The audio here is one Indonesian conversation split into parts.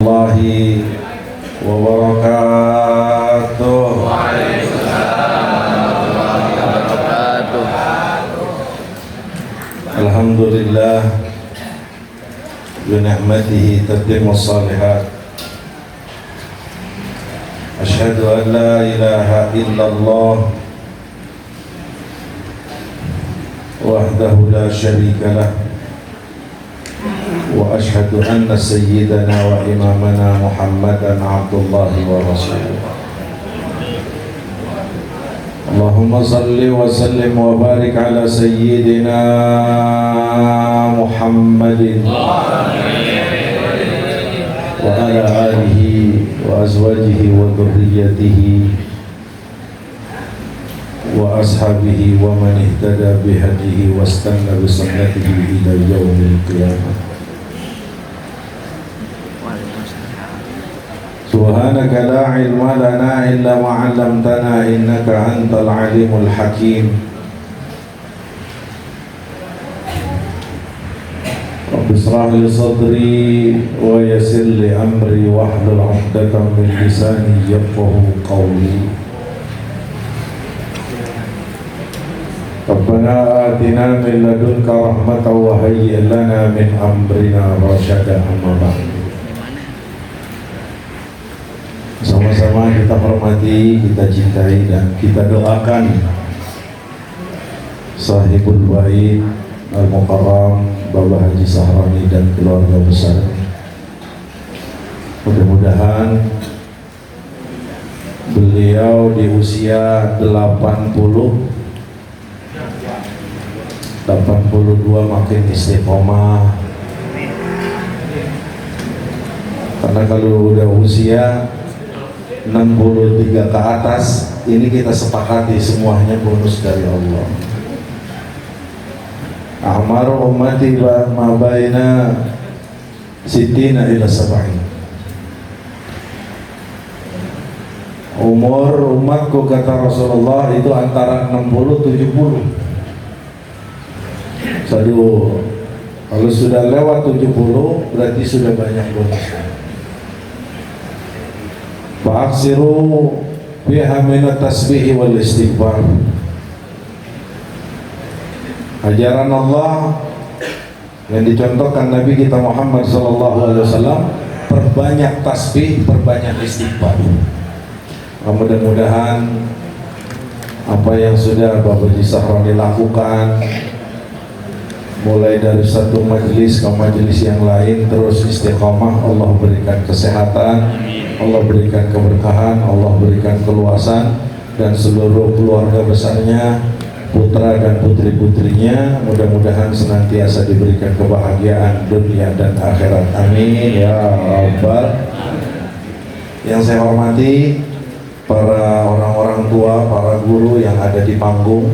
Warahmatullahi wabarakatuh. Alhamdulillah bi ni'matihi tatimmu shalihat. Asyhadu an la ilaha illallah wahdahu la syarika lah wa asyhadu anna sayyidana wa imamana Muhammadan abdullahi wa rasuluh. Allahumma salli wa sallim wa barik ala sayyidina Muhammadin wa ala alihi wa azwajihi wa dhurriyyatihi wa ashabihi wa man ihtada bihadihi wa istanna bi sunnatihi ila yaumil qiyamah. Subhanaka la ilma lana illa ma 'allamtana innaka antal alimul hakim. Rabbi ishrah li sadri wa yassir li amri wahlul 'uqdatam min lisani yafqahu qawli. Rabbana atina min ladunka rahmatan wa hayyi' lana min amrina rasyada. Amma ba'du. Sama-sama kita hormati, kita cintai dan kita doakan Sahibul Bait Al-Mukarram Bapak Haji Sahrani dan keluarga besar. Mudah-mudahan beliau di usia 82 makin istiqomah. Karena kalau udah usia 63 ke atas, ini kita sepakati semuanya bonus dari Allah. A'mar ummati ma baina sittina ila sab'in. Umur umatku kata Rasulullah itu antara 60-70. Kalau sudah lewat 70 berarti sudah banyak bonus. Fa'aksiru biha minat tasbih wal istighfar. Ajaran Allah yang dicontohkan Nabi kita Muhammad SAW, perbanyak tasbih, perbanyak istighfar. Mudah-mudahan apa yang sudah Bapak Haji Sahrani lakukan, mulai dari satu majelis ke majelis yang lain, terus istiqomah, Allah berikan kesehatan, Allah berikan keberkahan, Allah berikan keluasan, dan seluruh keluarga besarnya, putra dan putri-putrinya, mudah-mudahan senantiasa diberikan kebahagiaan dunia dan akhirat. Amin ya Rabbal. Yang saya hormati para orang-orang tua, para guru yang ada di panggung,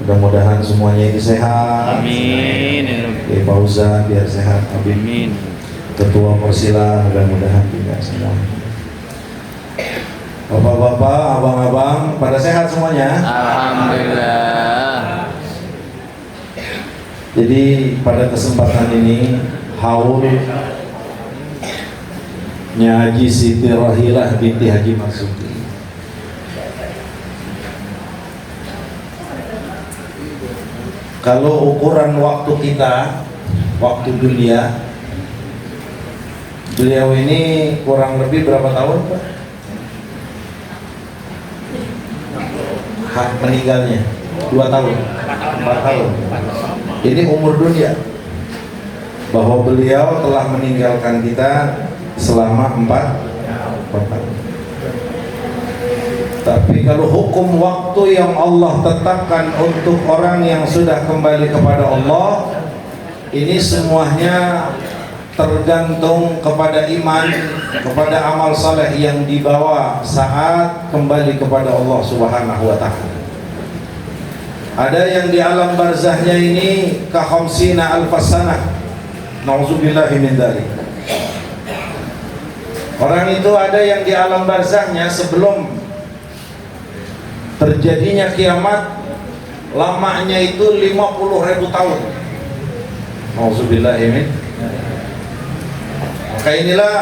mudah-mudahan semuanya ini sehat. Amin. Pak Ustaz biar sehat. Amin. Ketua Persila mudah-mudahan juga semuanya. Bapak-bapak, abang-abang, pada sehat semuanya? Alhamdulillah. Jadi pada kesempatan ini haulnya Haji Siti Rahilah binti Haji Maksudi. Kalau ukuran waktu kita, waktu dunia, beliau ini kurang lebih berapa tahun, Pak? Meninggalnya 2 tahun, 4 tahun. Ini umur dunia, bahwa beliau telah meninggalkan kita selama 4 tahun. Tapi kalau hukum waktu yang Allah tetapkan untuk orang yang sudah kembali kepada Allah, ini semuanya tergantung kepada iman, kepada amal saleh yang dibawa saat kembali kepada Allah Subhanahu wa ta'ala. Ada yang di alam barzahnya ini ka khamsina alfasanah. Nauzubillahi min dzalik. Orang itu ada yang di alam barzahnya sebelum terjadinya kiamat, lamanya itu 50.000 tahun. Nauzubillahi min. Maka inilah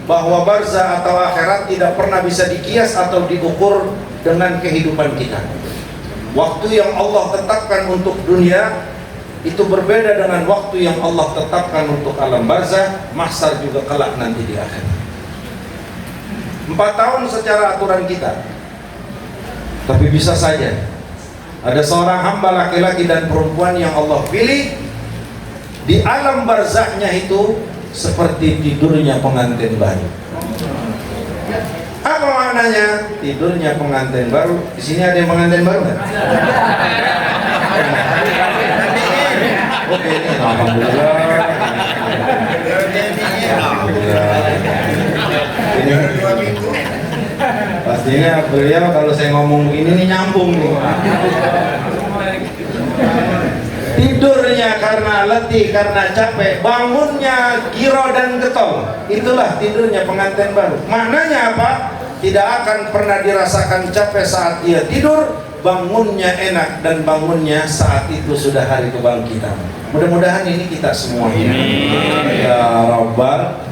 bahwa barzah atau akhirat tidak pernah bisa dikias atau diukur dengan kehidupan kita. Waktu yang Allah tetapkan untuk dunia itu berbeda dengan waktu yang Allah tetapkan untuk alam barzah, mahsyar juga kelak nanti di akhirat. 4 tahun secara aturan kita. Tapi bisa saja ada seorang hamba laki-laki dan perempuan yang Allah pilih di alam barzahnya itu seperti tidurnya pengantin baru. Apa maknanya? Tidurnya pengantin baru. Di sini ada yang pengantin baru nggak? Oke, ini alhamdulillah. Ini pastinya beliau kalau saya ngomong begini nih nyambung nih. Tidurnya karena letih, karena capek, bangunnya giro dan getol. Itulah tidurnya pengantin baru. Maknanya apa? Tidak akan pernah dirasakan capek saat dia tidur, bangunnya enak, dan bangunnya saat itu sudah hari kebangkitan. Mudah-mudahan ini kita semuanya. Ya Rabbal.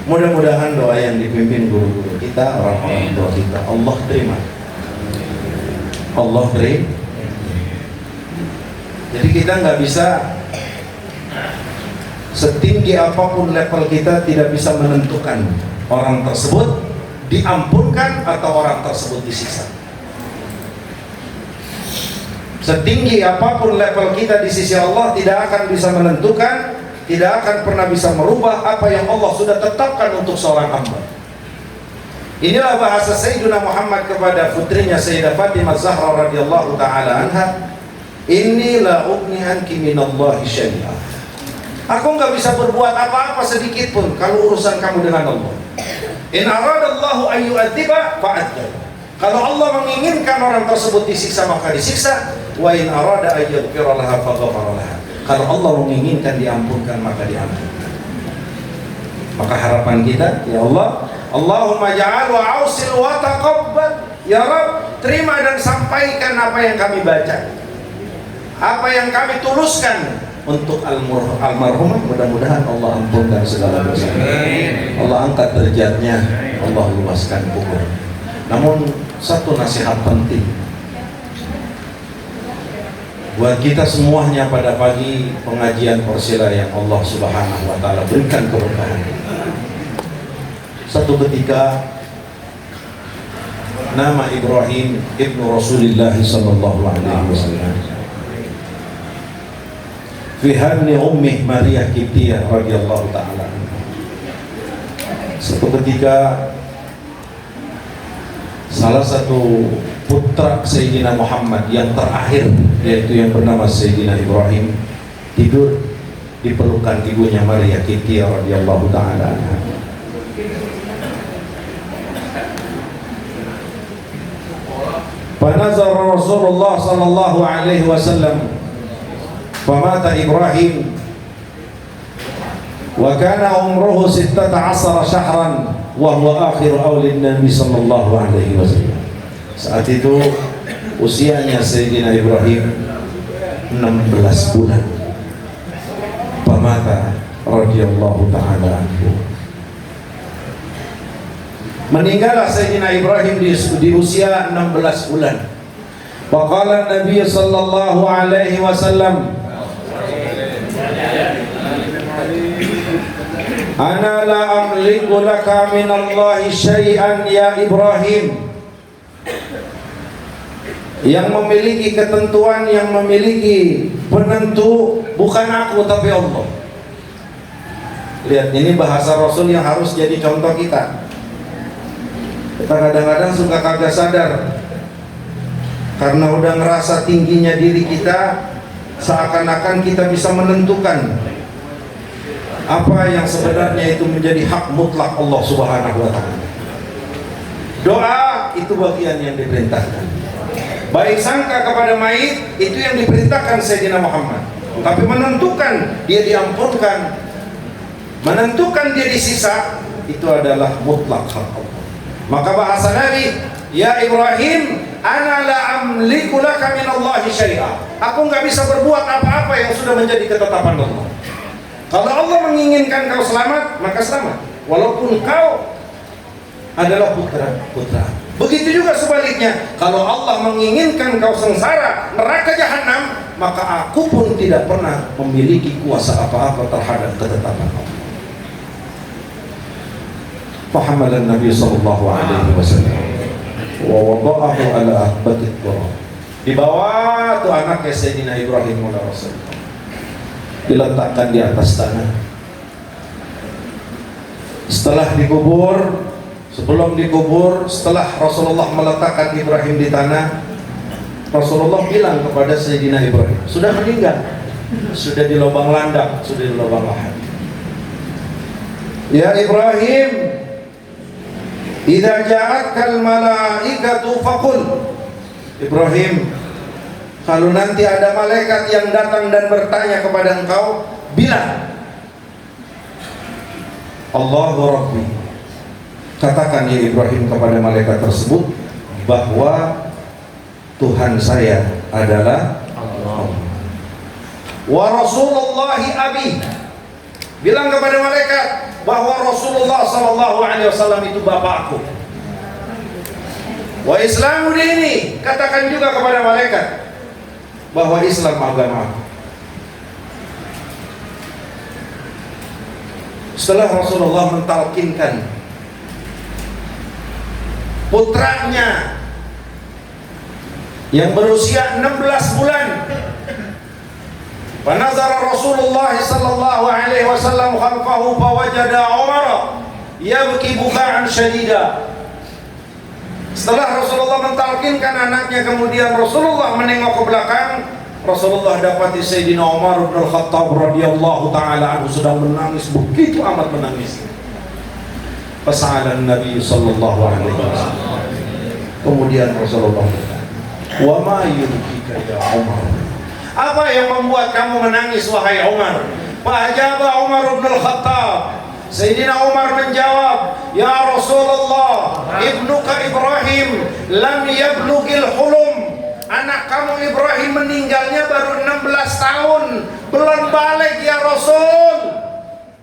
Mudah-mudahan doa yang dipimpin guru-guru kita, orang-orang tua kita, Allah terima. Allah terima. Jadi kita nggak bisa setinggi apapun level kita tidak bisa menentukan orang tersebut diampunkan atau orang tersebut disiksa. Setinggi apapun level kita di sisi Allah tidak akan bisa menentukan, tidak akan pernah bisa merubah apa yang Allah sudah tetapkan untuk seorang hamba. Inilah bahasa Sayyidina Muhammad kepada putrinya Sayyidah Fatimah Zahra radhiyallahu taala anha. Inilah ugni anki minallahi syai'an. Aku nggak bisa berbuat apa-apa sedikit pun kalau urusan kamu dengan Allah. In aradallahu an yu'adziba fa'adzib. Kalau Allah menginginkan orang tersebut disiksa maka disiksa. Wa in arada an yaghfira laha faghfara laha. Kalau Allah menginginkan diampunkan maka diampunkan. Maka harapan kita, ya Allah, Allahumma ja'al wa ausil wa taqabbal. Ya Rabb, terima dan sampaikan apa yang kami baca, apa yang kami tuluskan untuk almarhumah. Mudah-mudahan Allah ampunkan segala dosa, Allah angkat derajatnya, Allah luaskan kubur. Namun satu nasihat penting buat kita semuanya pada pagi pengajian Persila yang Allah Subhanahu wa taala berikan keberkahan. Satu ketika nama Ibrahim ibnu Rasulullah sallallahu alaihi wasallam fi hanni ummi Maria Kiptiyah radhiyallahu taala. Satu ketika salah satu putra Sayyidina Muhammad yang terakhir, yaitu yang bernama Sayyidina Ibrahim, tidur di pelukan ibunya Maria Kiptiyah radhiyallahu taala. Fanazara Rasulullah sallallahu alaihi wasallam famata Ibrahim wa kana umruhu 16 syahran wa huwa akhiru awlin Nabi sallallahu alaihi wasallam. Saat itu usianya Sayyidina Ibrahim 16 bulan. Famata radhiyallahu ta'ala anhu. Meninggallah Sayyidina Ibrahim di usia 16 bulan. Faqala Nabi sallallahu alaihi wasallam, Ana la amliku laka minallahi syai'an ya Ibrahim. Yang memiliki ketentuan, yang memiliki penentu bukan aku tapi Allah. Lihat, ini bahasa Rasul yang harus jadi contoh kita. Kita kadang-kadang suka kagak sadar karena udah ngerasa tingginya diri kita, seakan-akan kita bisa menentukan apa yang sebenarnya itu menjadi hak mutlak Allah Subhanahu wa ta'ala. Doa itu bagian yang diperintahkan. Baik sangka kepada mayit itu yang diperintahkan Sayyidina Muhammad. Tapi menentukan dia diampunkan, menentukan dia disisa, itu adalah mutlak hak Allah. Maka bahasa Nabi, ya Ibrahim, ana la amliku laka minallahi syai'a. Aku nggak bisa berbuat apa-apa yang sudah menjadi ketetapan Allah. Kalau Allah menginginkan kau selamat, maka selamat. walaupun kau adalah putra. Begitu juga sebaliknya, kalau Allah menginginkan kau sengsara neraka jahanam, maka aku pun tidak pernah memiliki kuasa apa-apa terhadap ketetapan Allah. Muhammadan Nabi sallallahu alaihi wasallam wa wada'ahu ala ahbatit turab. Dibawa tuh anaknya Sayyidina Ibrahim alaihi diletakkan di atas tanah. Setelah dikubur, sebelum dikubur, setelah Rasulullah meletakkan Ibrahim di tanah, Rasulullah bilang kepada Sayyidina Ibrahim, sudah meninggal, sudah di lubang landak, sudah di lubang lahat. Ya Ibrahim, idza ja'atkal malaikatu faqul. Ibrahim, kalau nanti ada malaikat yang datang dan bertanya kepada engkau, bilang, Allahu Rabbi. Katakan ya Ibrahim kepada malaikat tersebut bahwa Tuhan saya adalah Allah. Wa Rasulullahi abi. Bilang kepada malaikat bahwa Rasulullah sallallahu alaihi wasallam itu bapakku. Wa Islamu dini. Katakan juga kepada malaikat bahwa Islam agama. Setelah Rasulullah mentalkinkan putranya yang berusia 16 bulan, Panazara Rasulullah sallallahu alaihi wasallam khalfahu fawajada Umar yabki buka'an syadida. Setelah Rasulullah mentalkinkan anaknya, kemudian Rasulullah menengok ke belakang. Rasulullah dapati Sayyidina Umar bin Al-Khattab radhiyallahu taala anhu sedang menangis, begitu amat menangis. Fas'alan Nabi sallallahu alaihi wasallam. Kemudian Rasulullah, "Wa ma yubkika ya Umar?" Apa yang membuat kamu menangis wahai Umar? Fa'ajaba Umar bin Al-Khattab. Sayyidina Umar menjawab, "Ya Rasulullah, ibnuka Ibrahim lam yablughil hulum." Anak kamu Ibrahim meninggalnya baru 16 tahun, belum balik ya Rasul.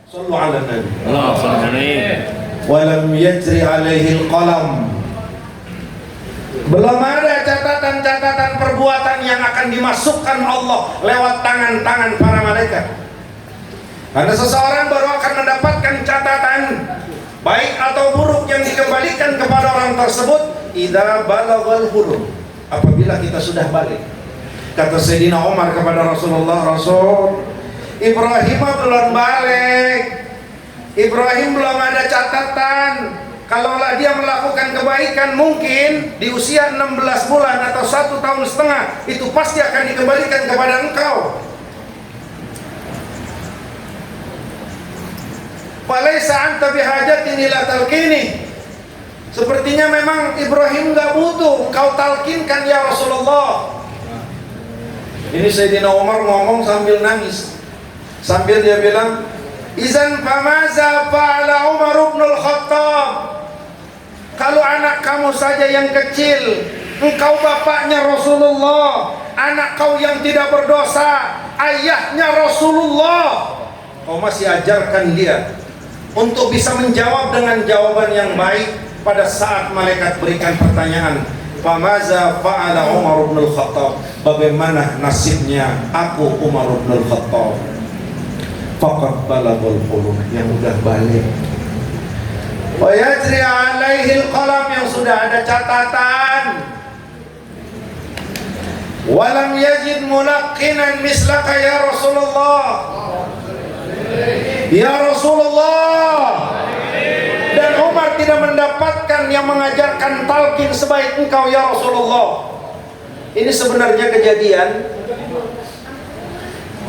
Sallu ala Nabi. Walam yajri alaihi al-qalam. Belum ada catatan-catatan perbuatan yang akan dimasukkan Allah lewat tangan-tangan para malaikat. Karena seseorang baru akan mendapatkan catatan baik atau buruk yang dikembalikan kepada orang tersebut idza balaghal hulum, apabila kita sudah balik. Kata Sayyidina Umar kepada Rasulullah, Rasul, Ibrahim belum balik, Ibrahim belum ada catatan. Kalaulah dia melakukan kebaikan, mungkin di usia 16 bulan atau 1 tahun setengah, itu pasti akan dikembalikan kepada engkau. Falaisa anta bihajatin ila talqini. Sepertinya memang Ibrahim gak butuh kau talkinkan ya Rasulullah. Ini Sayyidina Umar ngomong sambil nangis, sambil dia bilang, izan famaza fa'ala Umar ibn al-Khattab. Kalau anak kamu saja yang kecil, engkau bapaknya Rasulullah, anak kau yang tidak berdosa, ayahnya Rasulullah, kau masih ajarkan dia untuk bisa menjawab dengan jawaban yang baik pada saat malaikat berikan pertanyaan, famaza fa'ala Umar ibn al-Khattab, bagaimana nasibnya aku Umar ibn al-Khattab? Faqad balaghal hulum, yang udah balik. Wa yajri alaihi al-qalam, yang sudah ada catatan. Walam yajid mulaqqinan mislaka ya Rasulullah. Ya Rasulullah. Dan Umar tidak mendapatkan yang mengajarkan talqin sebaik engkau ya Rasulullah. Ini sebenarnya kejadian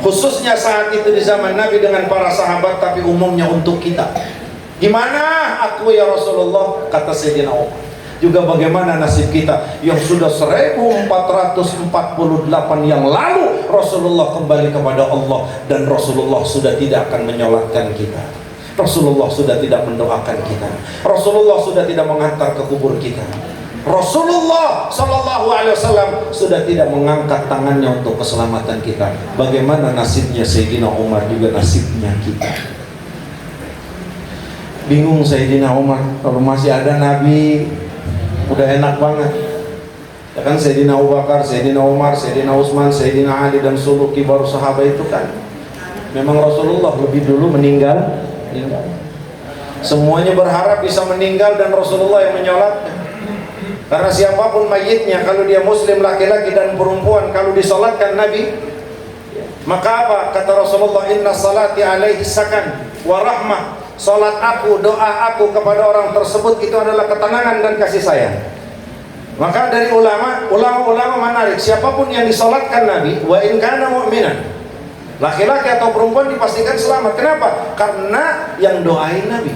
khususnya saat itu di zaman Nabi dengan para sahabat, tapi umumnya untuk kita. Gimana aku ya Rasulullah? Kata Sayyidina Umar. Juga bagaimana nasib kita yang sudah 1448 yang lalu Rasulullah kembali kepada Allah, dan Rasulullah sudah tidak akan menyolatkan kita. Rasulullah sudah tidak mendoakan kita. Rasulullah sudah tidak mengantar ke kubur kita. Rasulullah Sallallahu Alaihi Wasallam sudah tidak mengangkat tangannya untuk keselamatan kita. Bagaimana nasibnya Sayyidina Umar, juga nasibnya kita. Bingung Sayyidina Umar, kalau masih ada Nabi udah enak banget. Ya kan, Sayyidina Abu Bakar, Sayyidina Umar, Sayyidina Utsman, Sayyidina Ali dan seluruh kibar sahabat itu kan memang Rasulullah lebih dulu meninggal. Semuanya berharap bisa meninggal dan Rasulullah yang menyolatkan. Karena siapapun mayitnya, kalau dia muslim laki-laki dan perempuan, kalau disolatkan Nabi, maka apa? Kata Rasulullah, inna salati alaihi sakan wa rahmah. Salat aku, doa aku kepada orang tersebut itu adalah ketenangan dan kasih sayang. Maka dari ulama menarik, siapapun yang disolatkan Nabi, wa in kana mu'minan, laki-laki atau perempuan dipastikan selamat. Kenapa? Karena yang doain Nabi.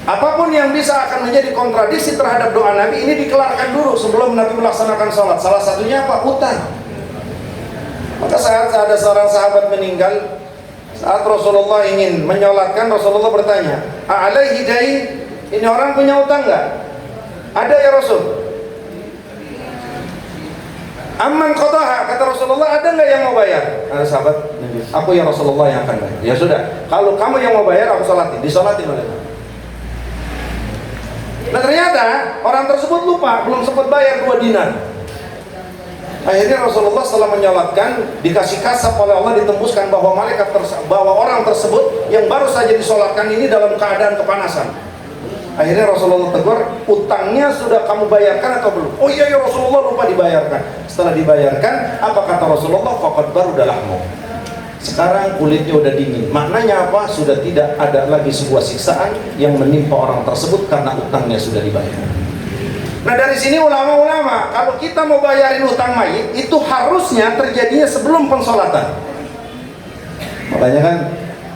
Apapun yang bisa akan menjadi kontradiksi terhadap doa Nabi, ini dikelarkan dulu sebelum Nabi melaksanakan sholat. Salah satunya apa? Utang. Maka saat ada seorang sahabat meninggal, saat Rasulullah ingin menyolatkan, Rasulullah bertanya, "A'alaihi dain?" Ini orang punya utang enggak? Ada ya Rasul. Amman qadaha, kata Rasulullah, ada enggak yang mau bayar? Ada sahabat, aku ya Rasulullah yang akan bayar. Ya sudah, kalau kamu yang mau bayar, aku sholatin. Disolatin oleh Nabi. Nah ternyata orang tersebut lupa, belum sempat bayar 2 dinar. Akhirnya Rasulullah setelah menyolatkan, dikasih kasab oleh Allah, ditembuskan bahwa bahwa orang tersebut yang baru saja disolatkan ini dalam keadaan kepanasan. Akhirnya Rasulullah tegur, utangnya sudah kamu bayarkan atau belum? Oh iya ya Rasulullah, lupa dibayarkan. Setelah dibayarkan, apa kata Rasulullah? Faqad baruda lahmu. Sekarang kulitnya udah dingin. Maknanya apa? Sudah tidak ada lagi sebuah siksaan yang menimpa orang tersebut karena utangnya sudah dibayar. Nah dari sini ulama-ulama, kalau kita mau bayarin utang mayit, itu harusnya terjadinya sebelum pensolatan. Makanya kan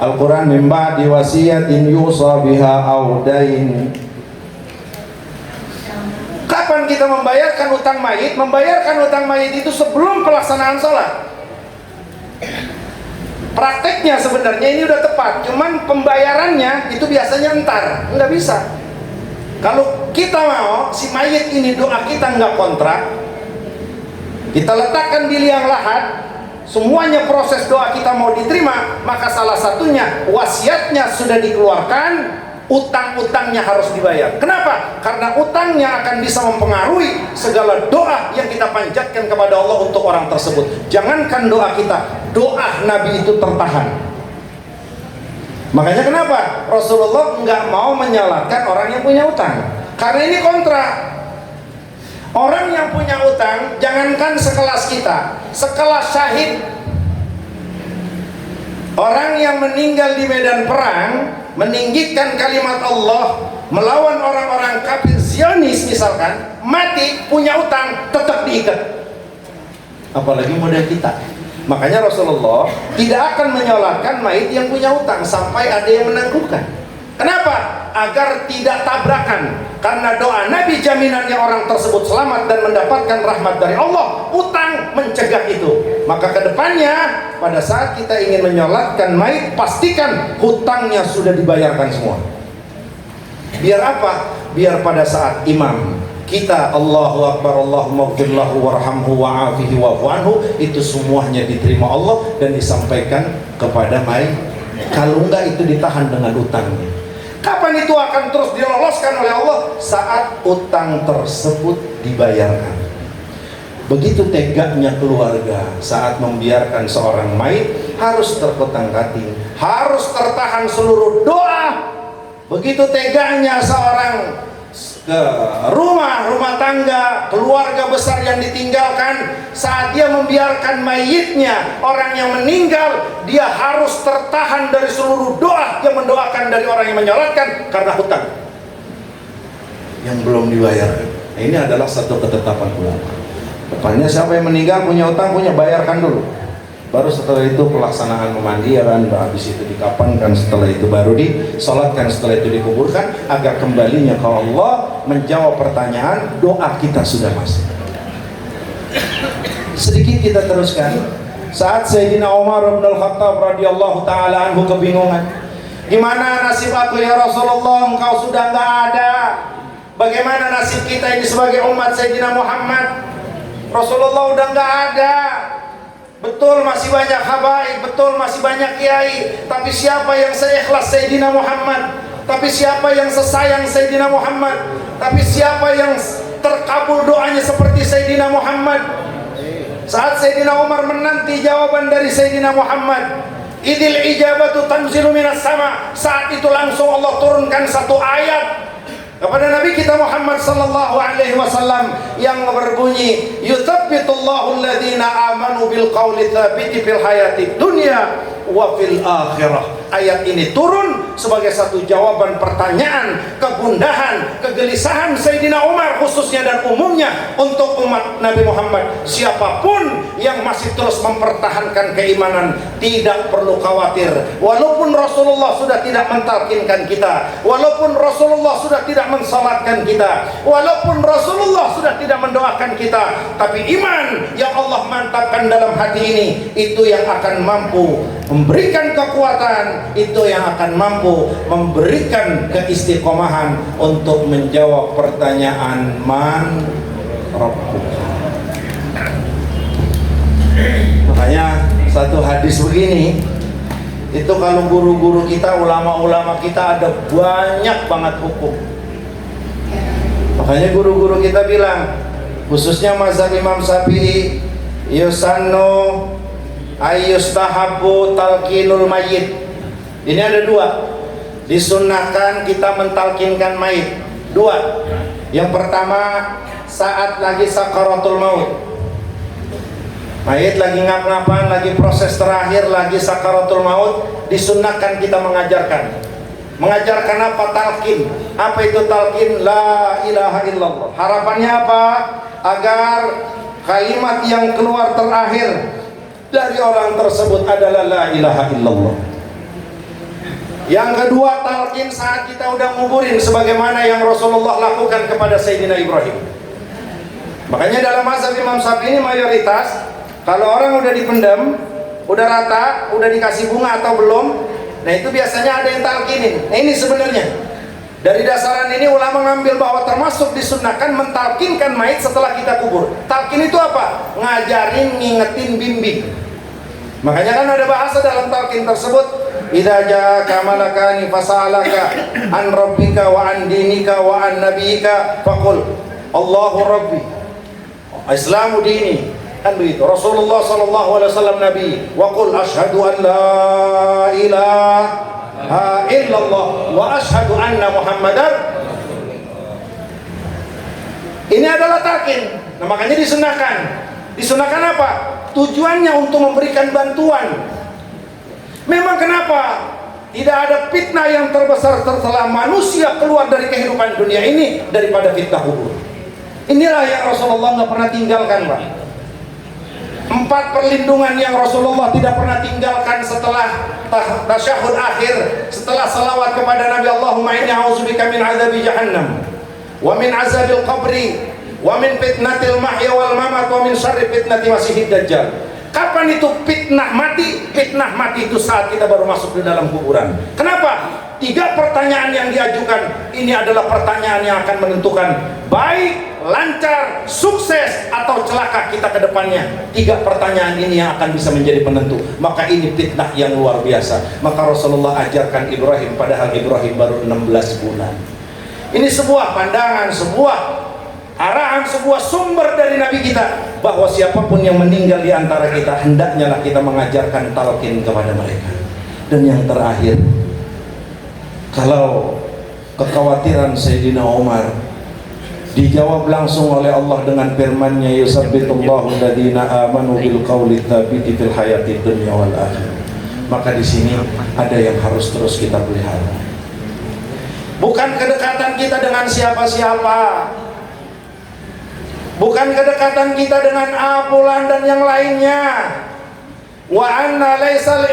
Al-Quran mimba diwasiyatin yusa biha audain. Kapan kita membayarkan utang mayit? Membayarkan utang mayit itu sebelum pelaksanaan sholat. Prakteknya sebenarnya ini udah tepat, cuman pembayarannya itu biasanya entar, nggak bisa. Kalau kita mau si mayit ini doa kita nggak kontrak, kita letakkan di liang lahat, semuanya proses doa kita mau diterima, maka salah satunya wasiatnya sudah dikeluarkan, utang-utangnya harus dibayar. Kenapa? Karena utangnya akan bisa mempengaruhi segala doa yang kita panjatkan kepada Allah untuk orang tersebut. Jangankan doa kita, doa Nabi itu tertahan. Makanya kenapa Rasulullah nggak mau menyalatkan orang yang punya utang? Karena ini kontra. Orang yang punya utang, jangankan sekelas kita, sekelas syahid, orang yang meninggal di medan perang, meninggikan kalimat Allah, melawan orang-orang kafir Zionis misalkan, mati punya utang, tetap diikat. Apalagi model kita. Makanya Rasulullah tidak akan menyolatkan mayit yang punya utang sampai ada yang menangguhkan. Kenapa? Agar tidak tabrakan. Karena doa Nabi jaminannya orang tersebut selamat dan mendapatkan rahmat dari Allah. Utang mencegah itu. Maka kedepannya pada saat kita ingin menyolatkan mayit, pastikan hutangnya sudah dibayarkan semua. Biar apa? Biar pada saat imam kita Allahu Akbar, Allahumma gfirlahu warhamhu wa'afihi wa'fu anhu, itu semuanya diterima Allah dan disampaikan kepada mayit. Kalau enggak, itu ditahan dengan utangnya. Kapan itu akan terus diloloskan oleh Allah? Saat utang tersebut dibayarkan. Begitu tegaknya keluarga saat membiarkan seorang mayit, harus terkotang-kating, harus tertahan seluruh doa. Begitu tegaknya seorang ke rumah tangga, keluarga besar yang ditinggalkan, saat dia membiarkan mayitnya, orang yang meninggal, dia harus tertahan dari seluruh doa yang mendoakan dari orang yang menyolatkan karena hutang yang belum dibayar. Nah, ini adalah satu ketetapan ulama. Depannya siapa yang meninggal punya utang, punya bayarkan dulu. Baru setelah itu pelaksanaan pemandian, habis itu dikapankan, setelah itu baru disolatkan, setelah itu dikuburkan, agar kembalinya ke Allah menjawab pertanyaan, doa kita sudah masuk. Sedikit kita teruskan. Saat Sayyidina Umar bin Al-Khattab radhiyallahu ta'ala anhu kebingungan, gimana nasib aku ya Rasulullah, engkau sudah nggak ada, bagaimana nasib kita ini sebagai umat Sayyidina Muhammad? Rasulullah udah nggak ada. Betul masih banyak habaib, betul masih banyak kiai, tapi siapa yang seikhlas Sayyidina Muhammad? Tapi siapa yang sesayang Sayyidina Muhammad? Tapi siapa yang terkabul doanya seperti Sayyidina Muhammad? Saat Sayyidina Umar menanti jawaban dari Sayyidina Muhammad, idil ijabatu tanzilu minas sama, saat itu langsung Allah turunkan satu ayat kepada Nabi kita Muhammad sallallahu alaihi wasallam yang berbunyi, yuthabbitullahu alladhina amanu bil qawli tsabiti fil hayatid dunya wa fil akhirah. Ayat ini turun sebagai satu jawaban pertanyaan, kegundahan, kegelisahan Sayyidina Umar khususnya dan umumnya untuk umat Nabi Muhammad. Siapapun yang masih terus mempertahankan keimanan tidak perlu khawatir. Walaupun Rasulullah sudah tidak mentalkinkan kita, walaupun Rasulullah sudah tidak mensalatkan kita, walaupun Rasulullah sudah tidak mendoakan kita, tapi iman yang Allah mantapkan dalam hati ini, itu yang akan mampu memberikan kekuatan, itu yang akan mampu memberikan keistiqomahan untuk menjawab pertanyaan man rabbuka. Makanya satu hadis begini, itu kalau guru-guru kita, ulama-ulama kita ada banyak banget hukum. Makanya guru-guru kita bilang, khususnya mazhab Imam Syafi'i, yusannu ayyustahabu talqinul mayyit. Ini ada dua. Disunnahkan kita mentalkinkan mayit. Dua. Yang pertama, saat lagi sakaratul maut. Mayit lagi ngap-ngapan, lagi proses terakhir, lagi sakaratul maut, disunnahkan kita mengajarkan. Mengajarkan apa? Talqin. Apa itu talqin? La ilaha illallah. Harapannya apa? Agar kalimat yang keluar terakhir dari orang tersebut adalah la ilaha illallah. Yang kedua, talqin saat kita udah nguburin, sebagaimana yang Rasulullah lakukan kepada Sayyidina Ibrahim. Makanya dalam mazhab Imam Syafi'i ini mayoritas, kalau orang udah dipendam, udah rata, udah dikasih bunga atau belum, nah itu biasanya ada yang talqinin. Nah ini sebenarnya dari dasaran ini ulama ngambil bahwa termasuk disunnahkan mentalkinkan mayit setelah kita kubur. Talqin itu apa? Ngajarin, ngingetin, bimbing. Makanya kan ada bahasa dalam talqin tersebut, idza ja'aka malakani fas'alaka an rabbika wa an dinika wa an nabiyika faqul Allahu rabbi Islamu dini, kan begitu. Rasulullah sallallahu alaihi wasallam nabi, wa qul asyhadu an la ilaha illallah wa asyhadu anna muhammadar. Ini adalah talqin. Nah, makanya disunahkan. Disunahkan apa? Tujuannya untuk memberikan bantuan. Memang kenapa tidak ada fitnah yang terbesar setelah manusia keluar dari kehidupan dunia ini daripada fitnah kubur. Inilah yang Rasulullah nggak pernah tinggalkan, Pak. 4 perlindungan yang Rasulullah tidak pernah tinggalkan setelah tasyahud akhir, setelah salawat kepada Nabi, Allahumma inni a'udzubika min azabi jahannam wa min azabil qabri wa min fitnatil mahya wal mamat wa min syarri fitnati masiihid dajjal. Kapan itu fitnah mati? Fitnah mati itu saat kita baru masuk di dalam kuburan. Kenapa? 3 pertanyaan yang diajukan ini adalah pertanyaan yang akan menentukan baik, lancar, sukses atau celaka kita ke depannya. 3 pertanyaan ini yang akan bisa menjadi penentu. Maka ini fitnah yang luar biasa. Maka Rasulullah ajarkan Ibrahim, padahal Ibrahim baru 16 bulan. Ini sebuah pandangan, sebuah arahan, sebuah sumber dari Nabi kita, bahwa siapapun yang meninggal di antara kita, hendaknya lah kita mengajarkan talqin kepada mereka. Dan yang terakhir, kalau kekhawatiran Sayyidina Umar dijawab langsung oleh Allah dengan firman-Nya, yusabbitullahu alladziina aamanu bil qawli tsabiti fil hayatid dunya wal akhirah. Maka di sini ada yang harus terus kita pelihara. Bukan kedekatan kita dengan siapa-siapa, bukan kedekatan kita dengan Fulan dan yang lainnya. Wa anna laisa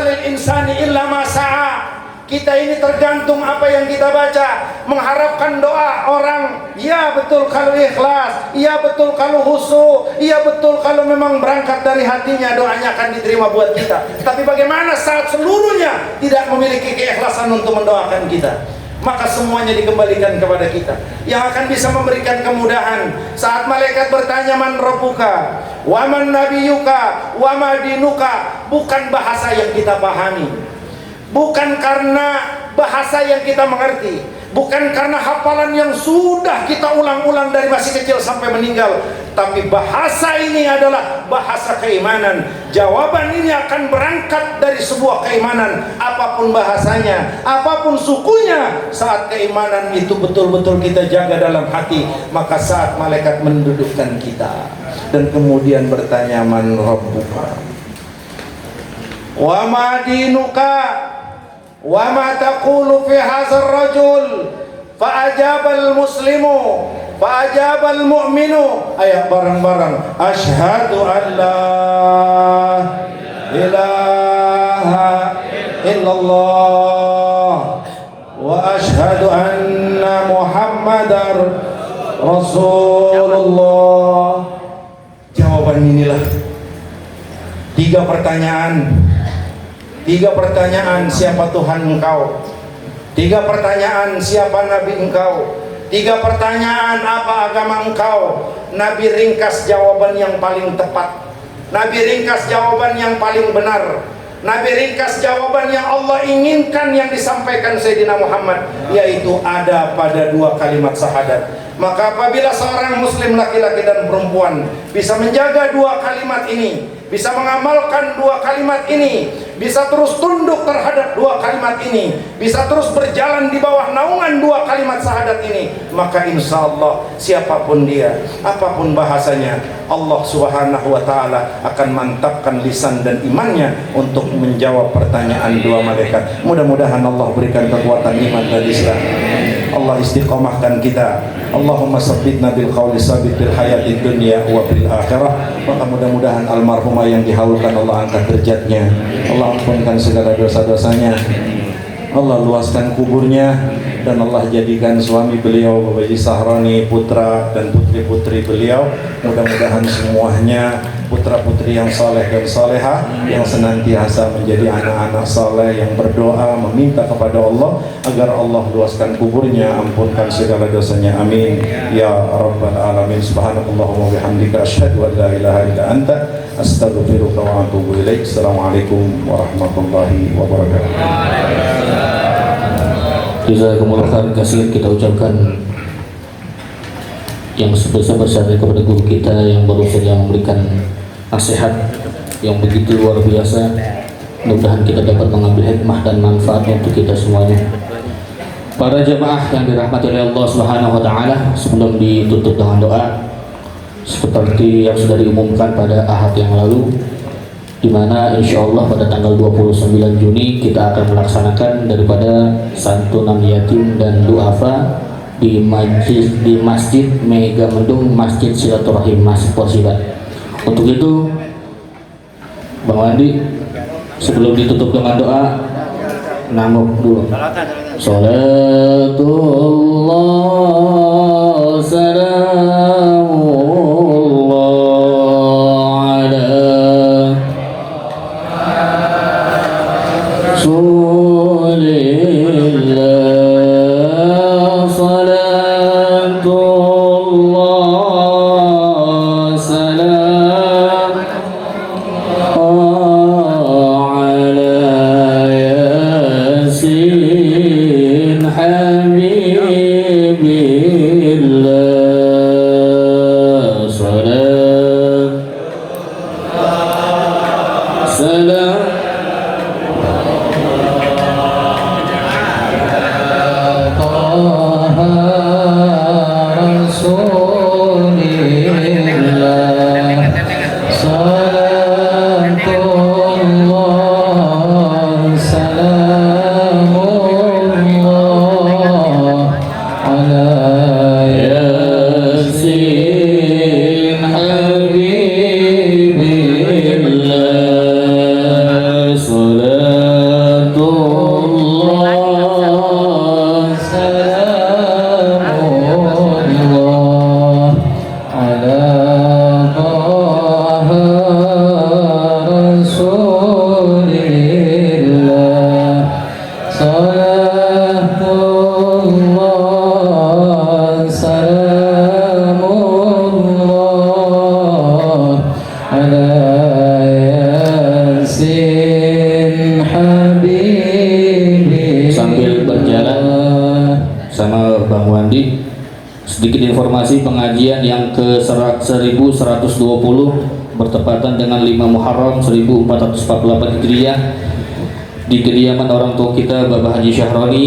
lil insani illa ma sa'a. Kita ini tergantung apa yang kita baca, mengharapkan doa orang. Ya betul kalau ikhlas, ya betul kalau khusyuk, ya betul kalau memang berangkat dari hatinya, doanya akan diterima buat kita. Tapi bagaimana saat seluruhnya tidak memiliki keikhlasan untuk mendoakan kita? Maka semuanya dikembalikan kepada kita. Yang akan bisa memberikan kemudahan saat malaikat bertanya man rabbuka wa man nabiyuka wa ma dinuka, bukan bahasa yang kita pahami, bukan karena bahasa yang kita mengerti, bukan karena hafalan yang sudah kita ulang-ulang dari masih kecil sampai meninggal, tapi bahasa ini adalah bahasa keimanan. Jawaban ini akan berangkat dari sebuah keimanan, apapun bahasanya, apapun sukunya. Saat keimanan itu betul-betul kita jaga dalam hati, maka saat malaikat mendudukkan kita dan kemudian bertanya, man rabbuka wa ma dinuka wa ma taqulu fi hadzal rajul, fa ajabal muslimu fa ajabal mu'minu, ayat bareng-bareng, asyhadu an la ilaha illallah wa asyhadu anna muhammadar rasulullah. Jawaban inilah tiga pertanyaan, siapa Tuhan engkau? Tiga pertanyaan, siapa Nabi engkau? Tiga pertanyaan, apa agama engkau? Nabi ringkas jawaban yang paling tepat, Nabi ringkas jawaban yang paling benar, Nabi ringkas jawaban yang Allah inginkan yang disampaikan Sayyidina Muhammad, yaitu ada pada dua kalimat syahadat. Maka apabila seorang muslim laki-laki dan perempuan bisa menjaga dua kalimat ini, bisa mengamalkan dua kalimat ini, bisa terus tunduk terhadap dua kalimat ini, bisa terus berjalan di bawah naungan dua kalimat syahadat ini, maka insya Allah siapapun dia, apapun bahasanya, Allah subhanahu wa ta'ala akan mantapkan lisan dan imannya untuk menjawab pertanyaan dua malaikat. Mudah-mudahan Allah berikan kekuatan iman dan Islam, Allah istiqomahkan kita. Allahumma sabbitna bil qawli sabit bil hayati dunya wa bil akhirah. Maka mudah-mudahan almarhumah yang dihaulkan Allah angkat derajatnya, Allah ampunkan segala dosa-dosanya, Allah luaskan kuburnya, dan Allah jadikan suami beliau Bapak Haji Sahroni, putra dan putri-putri beliau, mudah-mudahan semuanya putra-putri yang saleh dan saleha, yang senantiasa menjadi anak-anak saleh yang berdoa meminta kepada Allah agar Allah luaskan kuburnya, ampunkan segala dosanya, amin ya rabbal alamin. Subhanakallahumma bihamdika asyhadu an la ilaha illa anta astaghfiruka wa atubu ilaik. Assalamualaikum warahmatullahi wabarakatuh. Jazakumullah khairan katsir. Kita ucapkan yang sebesar-besarnya kepada guru kita yang baru saja memberikan nasihat yang begitu luar biasa. Mudah-mudahan kita dapat mengambil hikmah dan manfaat untuk kita semuanya. Para jemaah yang dirahmati oleh Allah Subhanahu wa taala, sebelum ditutup dengan doa seperti yang sudah diumumkan pada Ahad yang lalu, di mana insya Allah pada tanggal 29 Juni kita akan melaksanakan daripada santunan yatim dan duafa di Masjid Mega Mendung, Masjid Silaturahim, Masjid Porsibat. Untuk itu Bang Wandi, sebelum ditutup dengan doa, nanggung dulu. Salatullah salamullah ala Rasulillah, salatullah salam ala yasin habibillah, salam salam sambil berjalan sama Bang Wandi, sedikit informasi pengajian yang ke 1120 bertepatan dengan 5 Muharram 1448 Hijriah di kediaman orang tua kita Bapak Haji Syahroni